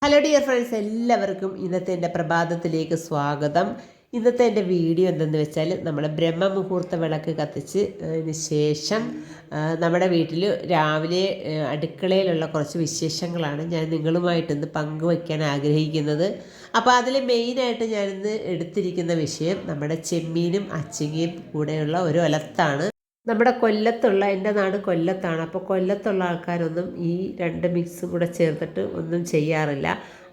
Hello dear friends, എല്ലാവർക്കും ഇന്നത്തെ എൻ്റെ പ്രഭാതത്തിലേക്ക് സ്വാഗതം. ഇന്നത്തെ എൻ്റെ വീഡിയോ എന്തെന്ന് വെച്ചാൽ, നമ്മൾ ബ്രഹ്മമുഹൂർത്ത വിളക്ക് കത്തിച്ച് ശേഷം നമ്മുടെ വീട്ടിൽ രാവിലെ അടുക്കളയിലുള്ള കുറച്ച് വിശേഷങ്ങളാണ് ഞാൻ നിങ്ങളുമായിട്ടൊന്ന് പങ്കുവയ്ക്കാൻ ആഗ്രഹിക്കുന്നത്. അപ്പോൾ അതിൽ മെയിനായിട്ട് ഞാനിന്ന് എടുത്തിരിക്കുന്ന വിഷയം നമ്മുടെ ചെമ്മീനും അച്ചിങ്ങയും കൂടെയുള്ള ഒരു ഒലത്താണ്. നമ്മുടെ കൊല്ലത്തുള്ള, എൻ്റെ നാട് കൊല്ലത്താണ്. അപ്പോൾ കൊല്ലത്തുള്ള ആൾക്കാരൊന്നും ഈ രണ്ട് മിക്സും കൂടെ ചേർത്തിട്ട് ഒന്നും ചെയ്യാറില്ല.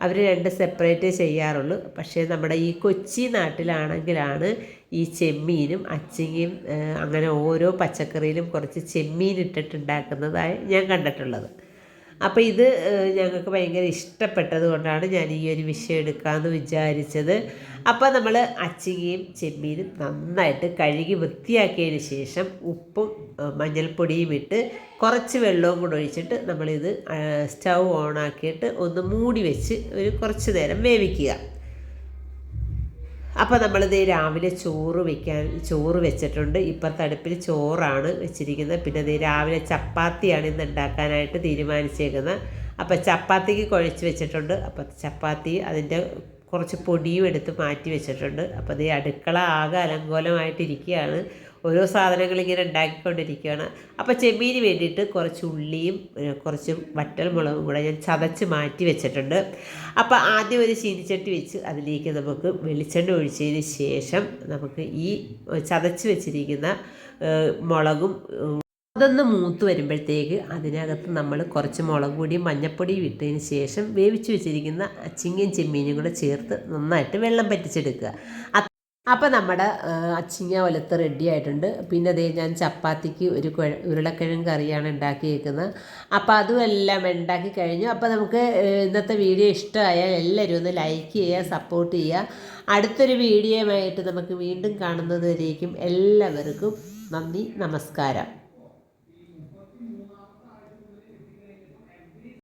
അവർ രണ്ട് സെപ്പറേറ്റേ ചെയ്യാറുള്ളൂ. പക്ഷേ നമ്മുടെ ഈ കൊച്ചി നാട്ടിലാണെങ്കിലാണ് ഈ ചെമ്മീനും അച്ചിങ്ങയും അങ്ങനെ ഓരോ പച്ചക്കറിയിലും കുറച്ച് ചെമ്മീൻ ഇട്ടിട്ടുണ്ടാക്കുന്നതായി ഞാൻ കണ്ടിട്ടുള്ളത്. അപ്പോൾ ഇത് ഞങ്ങൾക്ക് ഭയങ്കര ഇഷ്ടപ്പെട്ടത് കൊണ്ടാണ് ഞാൻ ഈ ഒരു വിഷയം എടുക്കാമെന്ന് വിചാരിച്ചത്. അപ്പോൾ നമ്മൾ അച്ചിങ്ങയും ചെമ്മീനും നന്നായിട്ട് കഴുകി വൃത്തിയാക്കിയതിന് ശേഷം ഉപ്പും മഞ്ഞൾപ്പൊടിയും ഇട്ട് കുറച്ച് വെള്ളവും കൂടെ ഒഴിച്ചിട്ട് നമ്മളിത് സ്റ്റൗ ഓണാക്കിയിട്ട് ഒന്ന് മൂടി വെച്ച് ഒരു കുറച്ച് നേരം വേവിക്കുക. അപ്പോൾ നമ്മളിത് രാവിലെ ചോറ് വെച്ചിട്ടുണ്ട്. ഇപ്പോഴത്തെ അടുപ്പിൽ ചോറാണ് വെച്ചിരിക്കുന്നത്. പിന്നെ ഇത് രാവിലെ ചപ്പാത്തിയാണ് ഇന്ന് ഉണ്ടാക്കാനായിട്ട് തീരുമാനിച്ചേക്കുന്നത്. അപ്പോൾ ചപ്പാത്തിക്ക് കുഴച്ച് വെച്ചിട്ടുണ്ട്. അപ്പോൾ ചപ്പാത്തി അതിൻ്റെ കുറച്ച് പൊടിയും എടുത്ത് മാറ്റി വെച്ചിട്ടുണ്ട്. അപ്പോൾ ഇത് അടുക്കള ആകെ അലങ്കോലമായിട്ടിരിക്കുകയാണ്. ഓരോ സാധനങ്ങൾ ഇങ്ങനെ ഉണ്ടാക്കിക്കൊണ്ടിരിക്കുകയാണ്. അപ്പോൾ ചെമ്മീന് വേണ്ടിയിട്ട് കുറച്ച് ഉള്ളിയും കുറച്ച് വറ്റൽ മുളകും കൂടെ ഞാൻ ചതച്ച് മാറ്റി വെച്ചിട്ടുണ്ട്. അപ്പോൾ ആദ്യം ഒരു ചീനിച്ചട്ടി വെച്ച് അതിലേക്ക് നമുക്ക് വെളിച്ചെണ്ണ ഒഴിച്ചതിന് ശേഷം നമുക്ക് ഈ ചതച്ച് വെച്ചിരിക്കുന്ന മുളകും അതൊന്ന് മൂത്ത് വരുമ്പോഴത്തേക്ക് അതിനകത്ത് നമ്മൾ കുറച്ച് മുളക് പൊടിയും മഞ്ഞൾപ്പൊടിയും ഇട്ടതിന് ശേഷം വേവിച്ച് വെച്ചിരിക്കുന്ന അച്ചിങ്ങയും ചെമ്മീനും കൂടെ ചേർത്ത് നന്നായിട്ട് വെള്ളം പറ്റിച്ചെടുക്കുക. അപ്പോൾ നമ്മുടെ അച്ചിങ്ങ ഒലത്ത് റെഡി ആയിട്ടുണ്ട്. പിന്നെ അതേ ഞാൻ ചപ്പാത്തിക്ക് ഒരു ഉരുളക്കിഴങ്ങ് കറിയാണ് ഉണ്ടാക്കിയേക്കുന്നത്. അപ്പോൾ അതും എല്ലാം ഉണ്ടാക്കി കഴിഞ്ഞു. അപ്പോൾ നമുക്ക് ഇന്നത്തെ വീഡിയോ ഇഷ്ടമായാൽ എല്ലാവരും ഒന്ന് ലൈക്ക് ചെയ്യുക, സപ്പോർട്ട് ചെയ്യുക. അടുത്തൊരു വീഡിയോയുമായിട്ട് നമുക്ക് വീണ്ടും കാണുന്നത് വരേക്കും എല്ലാവർക്കും നന്ദി, നമസ്കാരം.